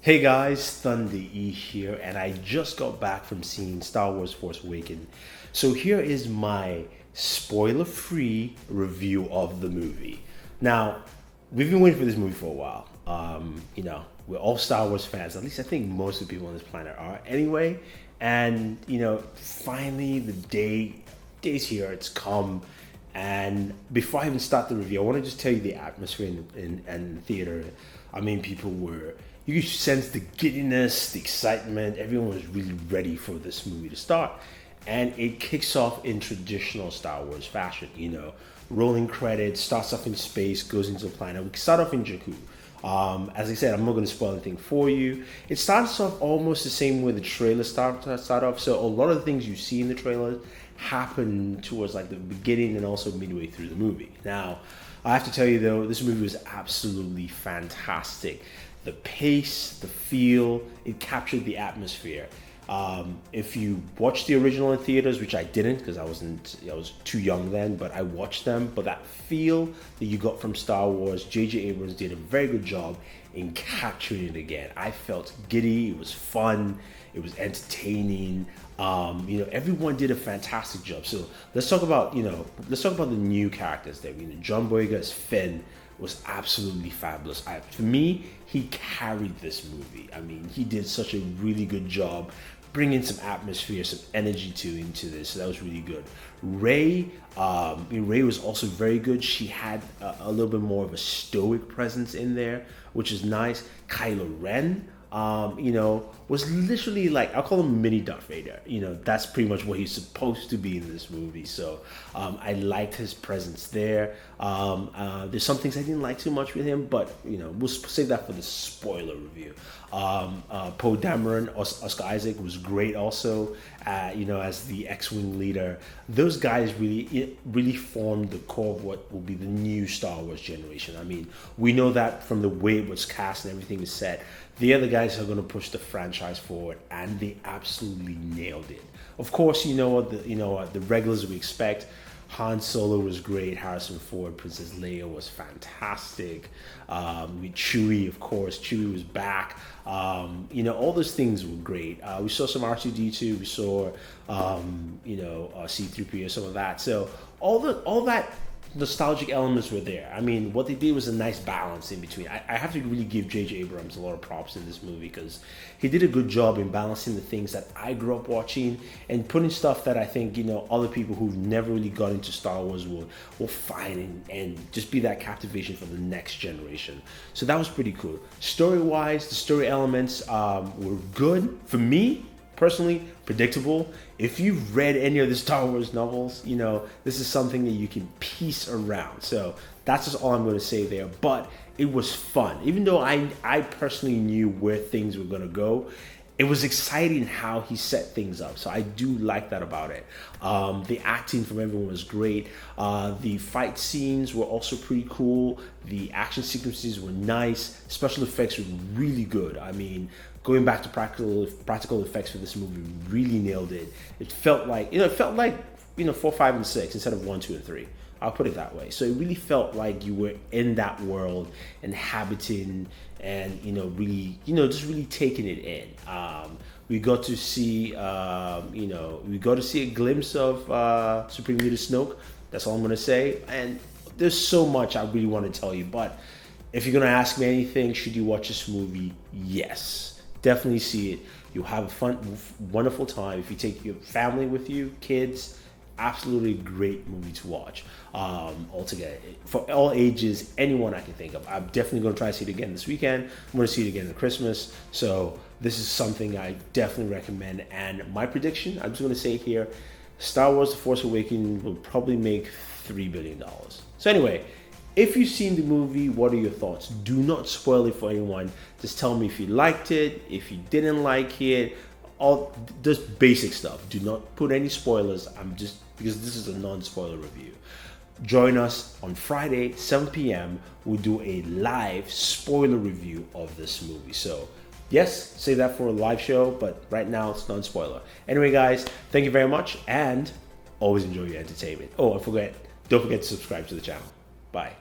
Hey guys, Thunder E here, and I just got back from seeing Star Wars Force Awakens. So here is my spoiler-free review of the movie. Now, we've been waiting for this movie for a while. We're all Star Wars fans. At least I think most of the people on this planet are anyway. And, finally the day's here, it's come. And before I even start the review, I want to just tell you the atmosphere in the theater. I mean, you could sense the giddiness, the excitement. Everyone was really ready for this movie to start. And it kicks off in traditional Star Wars fashion, rolling credits, starts off in space, goes into the planet. We start off in Jakku. As I said, I'm not going to spoil anything for you. It starts off almost the same way the trailer start off. So a lot of the things you see in the trailer happen towards like the beginning and also midway through the movie. Now, I have to tell you though, this movie was absolutely fantastic. The pace, the feel, it captured the atmosphere. If you watched the original in theaters, which I didn't because I was too young then, but I watched them. But that feel that you got from Star Wars, J.J. Abrams did a very good job in capturing it again. I felt giddy, it was fun, it was entertaining. Everyone did a fantastic job. So let's talk about the new characters there. John Boyega as Finn was absolutely fabulous. For me, he carried this movie. I mean, he did such a really good job bringing some atmosphere, some energy into this. So that was really good. Rey was also very good. She had a little bit more of a stoic presence in there, which is nice. Kylo Ren, was literally like, I'll call him mini Darth Vader. That's pretty much what he's supposed to be in this movie. So I liked his presence there. There's some things I didn't like too much with him, but we'll save that for the spoiler review. Poe Dameron, Oscar Isaac was great also, as the X-Wing leader. Those guys really formed the core of what will be the new Star Wars generation. I mean, we know that from the way it was cast and everything is set. The other guys are going to push the franchise forward, and they absolutely nailed it. Of course, the regulars we expect. Han Solo was great. Harrison Ford, Princess Leia was fantastic. With Chewie, of course, Chewie was back. All those things were great. We saw some R2-D2. We saw, C-3PO, some of that. So all that nostalgic elements were there. I mean, what they did was a nice balance in between. I have to really give J.J. Abrams a lot of props in this movie because he did a good job in balancing the things that I grew up watching and putting stuff that I think, other people who've never really got into Star Wars will find and just be that captivation for the next generation. So that was pretty cool. Story-wise, the story elements were good. For me, personally, predictable. If you've read any of the Star Wars novels, this is something that you can piece around. So that's just all I'm going to say there. But it was fun. Even though I personally knew where things were going to go, it was exciting how he set things up. So I do like that about it. The acting from everyone was great. The fight scenes were also pretty cool. The action sequences were nice. Special effects were really good. I mean, going back to practical effects for this movie, really nailed it. It felt like 4, 5, and 6 instead of 1, 2, and 3. I'll put it that way. So it really felt like you were in that world, inhabiting, and really taking it in. We got to see a glimpse of Supreme Leader Snoke. That's all I'm gonna say. And there's so much I really want to tell you, but if you're gonna ask me anything, should you watch this movie? Yes, definitely see it. You'll have a fun, wonderful time. If you take your family with you, kids, absolutely great movie to watch. Altogether, for all ages, anyone I can think of. I'm definitely going to try to see it again this weekend. I'm going to see it again at Christmas. So this is something I definitely recommend. And my prediction, I'm just going to say here, Star Wars The Force Awakens will probably make $3 billion. So anyway, if you've seen the movie, what are your thoughts? Do not spoil it for anyone. Just tell me if you liked it, if you didn't like it, all just basic stuff. Do not put any spoilers. Because this is a non-spoiler review. Join us on Friday, 7 p.m. We'll do a live spoiler review of this movie. So yes, say that for a live show, but right now it's non-spoiler. Anyway, guys, thank you very much, and always enjoy your entertainment. Oh, don't forget to subscribe to the channel. Bye.